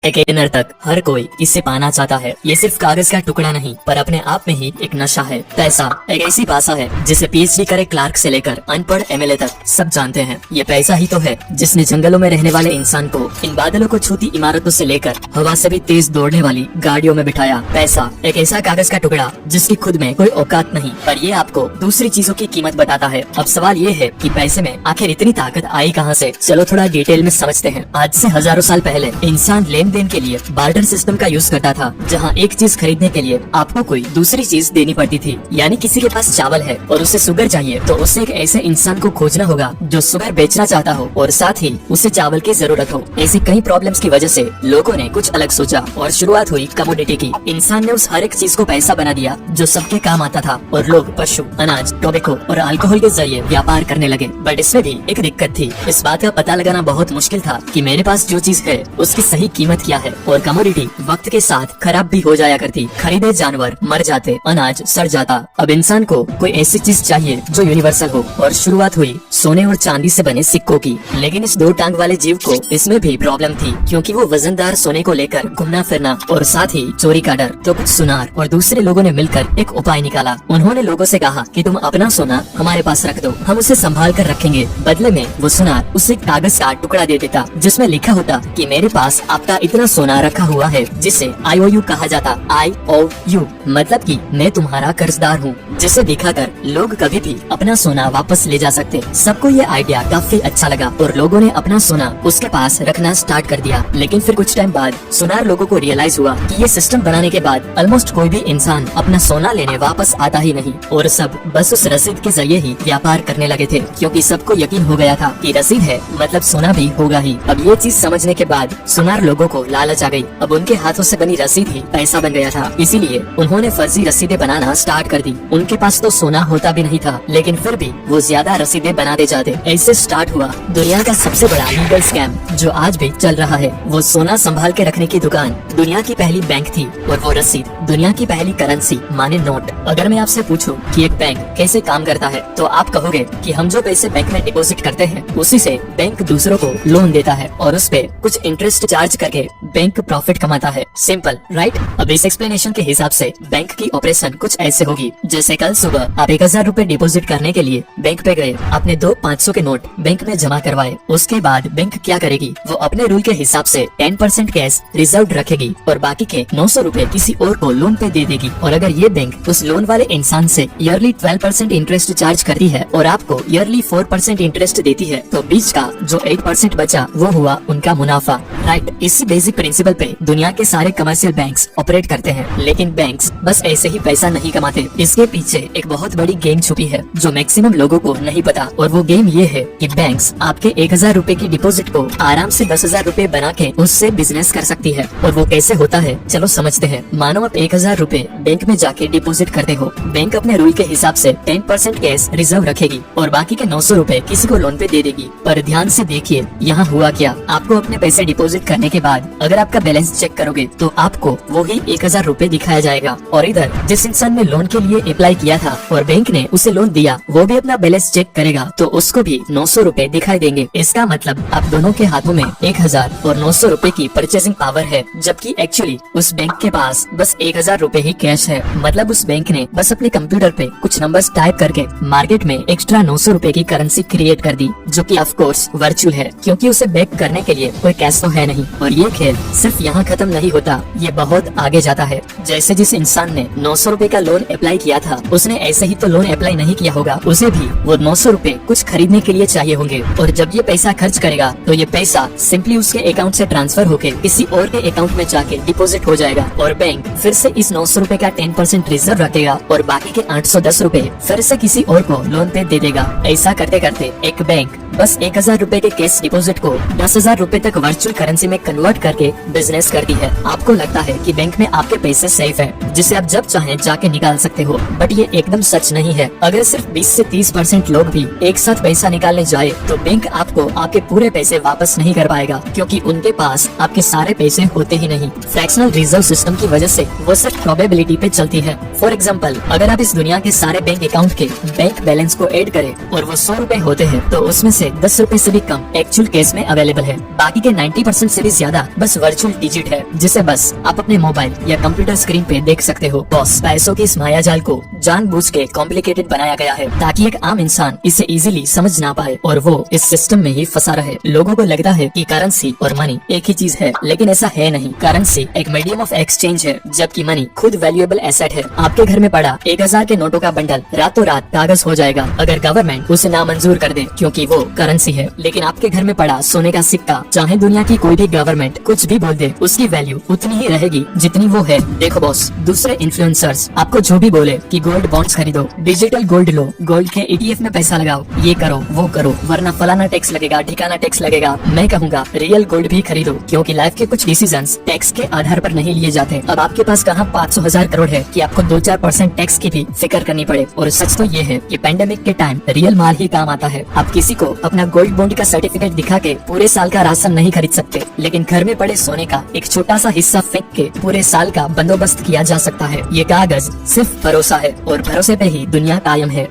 एक डिनर तक हर कोई इसे पाना चाहता है। ये सिर्फ कागज का टुकड़ा नहीं पर अपने आप में ही एक नशा है। पैसा एक ऐसी भाषा है जिसे पीएचडी करे क्लार्क से लेकर अनपढ़ एमएलए तक सब जानते हैं। ये पैसा ही तो है जिसने जंगलों में रहने वाले इंसान को इन बादलों को छूती इमारतों से लेकर हवा से भी तेज दौड़ने वाली गाड़ियों में बिठाया। पैसा एक ऐसा कागज का टुकड़ा जिसकी खुद में कोई औकात नहीं पर ये आपको दूसरी चीजों की कीमत बताता है। अब सवाल ये है कि पैसे में आखिर इतनी ताकत आई कहाँ से? चलो थोड़ा डिटेल में समझते हैं। आज से हजारों साल पहले इंसान लेन के लिए बार्टर सिस्टम का यूज करता था, जहां एक चीज खरीदने के लिए आपको कोई दूसरी चीज देनी पड़ती थी। यानी किसी के पास चावल है और उसे शुगर चाहिए तो उसे एक ऐसे इंसान को खोजना होगा जो शुगर बेचना चाहता हो और साथ ही उसे चावल की जरूरत हो। ऐसी कई प्रॉब्लम्स की वजह से लोगों ने कुछ अलग सोचा और शुरुआत हुई कमोडिटी की। इंसान ने उस हर एक चीज को पैसा बना दिया जो सबके काम आता था और लोग पशु, अनाज, टोबैको और अल्कोहल के जरिए व्यापार करने लगे। बट इसमें भी एक दिक्कत थी। इस बात का पता लगाना बहुत मुश्किल था कि मेरे पास जो चीज है उसकी सही कीमत क्या है। और कमोडिटी वक्त के साथ खराब भी हो जाया करती। खरीदे जानवर मर जाते, अनाज सड़ जाता। अब इंसान को कोई ऐसी चीज चाहिए जो यूनिवर्सल हो और शुरुआत हुई सोने और चांदी से बने सिक्कों की। लेकिन इस दो टांग वाले जीव को इसमें भी प्रॉब्लम थी, क्योंकि वो वजनदार सोने को लेकर घूमना फिरना और साथ ही चोरी का डर। तो कुछ सुनार और दूसरे लोगों ने मिलकर एक उपाय निकाला। उन्होंने लोगों से कहा कि तुम अपना सोना हमारे पास रख दो, हम उसे संभाल कर रखेंगे। बदले में वो सुनार उसे कागज का टुकड़ा दे देता जिसमें लिखा होता कि मेरे पास आपका इतना सोना रखा हुआ है, जिसे IOU कहा जाता। IOU मतलब कि मैं तुम्हारा कर्जदार हूँ, जिसे दिखाकर लोग कभी भी अपना सोना वापस ले जा सकते। सबको ये आइडिया काफी अच्छा लगा और लोगों ने अपना सोना उसके पास रखना स्टार्ट कर दिया। लेकिन फिर कुछ टाइम बाद सुनार लोगों को रियलाइज हुआ कि ये सिस्टम बनाने के बाद ऑलमोस्ट कोई भी इंसान अपना सोना लेने वापस आता ही नहीं और सब बस उस रसीद के जरिए ही व्यापार करने लगे थे, क्योंकि सबको यकीन हो गया था कि रसीद है मतलब सोना भी होगा ही। अब ये चीज समझने के बाद सुनार लोगों को लालच आ गई। अब उनके हाथों से बनी रसीद ही पैसा बन गया था, इसीलिए उन्होंने फर्जी रसीदें बनाना स्टार्ट कर दी। उनके पास तो सोना होता भी नहीं था, लेकिन फिर भी वो ज्यादा रसीदें बनाते जाते। ऐसे स्टार्ट हुआ दुनिया का सबसे बड़ा लीगल स्कैम जो आज भी चल रहा है। वो सोना संभाल के रखने की दुकान दुनिया की पहली बैंक थी और वो रसीद दुनिया की पहली करेंसी माने नोट। अगर मैं आपसे पूछूं कि एक बैंक कैसे काम करता है तो आप कहोगे कि हम जो पैसे बैंक में डिपॉजिट करते हैं उसी से बैंक दूसरों को लोन देता है और उस पे कुछ इंटरेस्ट चार्ज करके बैंक प्रॉफिट कमाता है। Simple right? अब इस एक्सप्लेनेशन के हिसाब से बैंक की ऑपरेशन कुछ ऐसे होगी जैसे कल सुबह आप 1000 रूपए डिपॉजिट करने के लिए बैंक पे गए, आपने 2 500 के नोट बैंक में जमा करवाए। उसके बाद बैंक क्या करेगी, वो अपने रूल के हिसाब से 10% कैश रिजर्व रखेगी और बाकी के 900 रूपए किसी और को लोन पे दे देगी। और अगर ये बैंक उस लोन वाले इंसान से ईयरली 12% इंटरेस्ट चार्ज करती है और आपको ईयरली 4% इंटरेस्ट देती है, तो बीच का जो 8% बचा वो हुआ उनका मुनाफा। राइट? इसी बेसिक प्रिंसिपल पे दुनिया के सारे कमर्शियल बैंक्स ऑपरेट करते हैं। लेकिन बैंक्स बस ऐसे ही पैसा नहीं कमाते, इसके पीछे एक बहुत बड़ी गेम छुपी है जो मैक्सिमम लोगों को नहीं पता। और वो गेम ये है कि बैंक्स आपके 1000 रूपए की डिपॉजिट को आराम से 10,000 रूपए बना के उससे बिजनेस कर सकती है। और वो कैसे होता है चलो समझते हैं। मानो आप 1000 रूपए बैंक में जाके डिपॉजिट करते हो, बैंक अपने रूल के हिसाब से 10% कैश रिजर्व रखेगी और बाकी के 900 रूपए किसी को लोन पे दे देगी। पर ध्यान से देखिए यहाँ हुआ क्या। आपको अपने पैसे डिपॉजिट करने के बाद अगर आपका बैलेंस चेक करोगे तो आपको वो ही 1000 रूपए दिखाया जाएगा। और इधर जिस इंसान ने लोन के लिए अप्लाई किया था और बैंक ने उसे लोन दिया, वो भी अपना बैलेंस चेक करेगा तो उसको भी 900 रूपए दिखाई देंगे। इसका मतलब आप दोनों के हाथों में 1000 और 900 रूपए की परचेसिंग पावर है, जबकि एक्चुअली उस बैंक के पास बस 1000 रूपए ही कैश है। मतलब उस बैंक ने बस अपने कंप्यूटर पे कुछ नंबर्स टाइप करके मार्केट में एक्स्ट्रा 900 रूपए की करेंसी क्रिएट कर दी, जो कि ऑफ कोर्स वर्चुअल है, क्योंकि उसे बैक करने के लिए कोई कैश तो है नहीं। और ये खेल सिर्फ यहाँ खत्म नहीं होता, ये बहुत आगे जाता है। जैसे जिस इंसान ने 900 रूपए का लोन अप्लाई किया था, उसने ऐसे ही तो लोन अप्लाई नहीं किया होगा, उसे भी वो 900 रूपए कुछ खरीदने के लिए चाहिए होंगे। और जब ये पैसा खर्च करेगा तो ये पैसा सिंपली उसके अकाउंट से ट्रांसफर होके किसी और के अकाउंट में जाके डिपॉजिट हो जाएगा और बैंक फिर से इस 900 रूपए का 10% रिजर्व रखेगा और बाकी के 810 रूपए फिर से किसी और को लोन पे दे देगा। ऐसा करते करते एक बैंक बस 1000 रूपए के कैश डिपॉजिट को 10,000 रूपए तक वर्चुअल करेंसी में कन्वर्ट करके बिजनेस करती है। आपको लगता है कि बैंक में आपके पैसे सेफ है, जिसे आप जब चाहें जाके निकाल सकते हो, बट ये एकदम सच नहीं है। अगर सिर्फ 20 से 30% लोग भी एक साथ पैसा निकालने जाए तो बैंक आपको आपके पूरे पैसे वापस नहीं कर पाएगा, क्योंकि उनके पास आपके सारे पैसे होते ही नहीं। फ्रैक्शनल रिजर्व सिस्टम की वजह से वो सिर्फ प्रोबेबिलिटी पे चलती है। फॉर एग्जाम्पल, अगर आप इस दुनिया के सारे बैंक अकाउंट के बैंक बैलेंस को ऐड करें और वो 100 रूपए होते हैं, तो उसमें से 10 रूपए से भी कम एक्चुअल केस में अवेलेबल है। बाकी के 90% से भी ज्यादा बस वर्चुअल डिजिट है जिसे बस आप अपने मोबाइल या कंप्यूटर स्क्रीन पे देख सकते हो। बॉस, पैसों की इस मायाजाल को जानबूझ के कॉम्प्लिकेटेड बनाया गया है ताकि एक आम इंसान इसे इजीली समझ ना पाए और वो इस सिस्टम में ही फंसा रहे। लोगों को लगता है कि करेंसी और मनी एक ही चीज है, लेकिन ऐसा है नहीं। करेंसी एक मीडियम ऑफ एक्सचेंज है, जबकि मनी खुद वैल्यूएबल एसेट है। आपके घर में पड़ा 1000 के नोटों का बंडल रातों रात कागज हो जाएगा अगर गवर्नमेंट उसे नामंजूर कर दे, क्योंकि वो करेंसी है। लेकिन आपके घर में पड़ा सोने का सिक्का, चाहे दुनिया की कोई भी गवर्नमेंट कुछ भी बोल दे, उसकी वैल्यू उतनी ही रहेगी जितनी वो है। देखो बॉस, दूसरे इन्फ्लुएंसर्स आपको जो भी बोले कि गोल्ड बॉन्ड्स खरीदो, डिजिटल गोल्ड लो, गोल्ड के ETF में पैसा लगाओ, ये करो वो करो, वरना फलाना टैक्स लगेगा, ठिकाना टैक्स लगेगा। मैं कहूँगा रियल गोल्ड भी खरीदो, क्योंकि लाइफ के कुछ डिसीजंस टैक्स के आधार पर नहीं लिए जाते। अब आपके पास कहाँ 500,000 करोड़ है कि आपको 2-4% टैक्स की भी फिक्र करनी पड़े। और सच तो ये है कि पेंडेमिक के टाइम रियल माल ही काम आता है। आप किसी को अपना गोल्ड बॉन्ड का सर्टिफिकेट दिखा के पूरे साल का राशन नहीं खरीद सकते, लेकिन घर में पड़े सोने का एक छोटा सा हिस्सा फेंक के पूरे साल का बंदोबस्त किया जा सकता है। ये कागज सिर्फ भरोसा है और भरोसे पे ही दुनिया कायम है।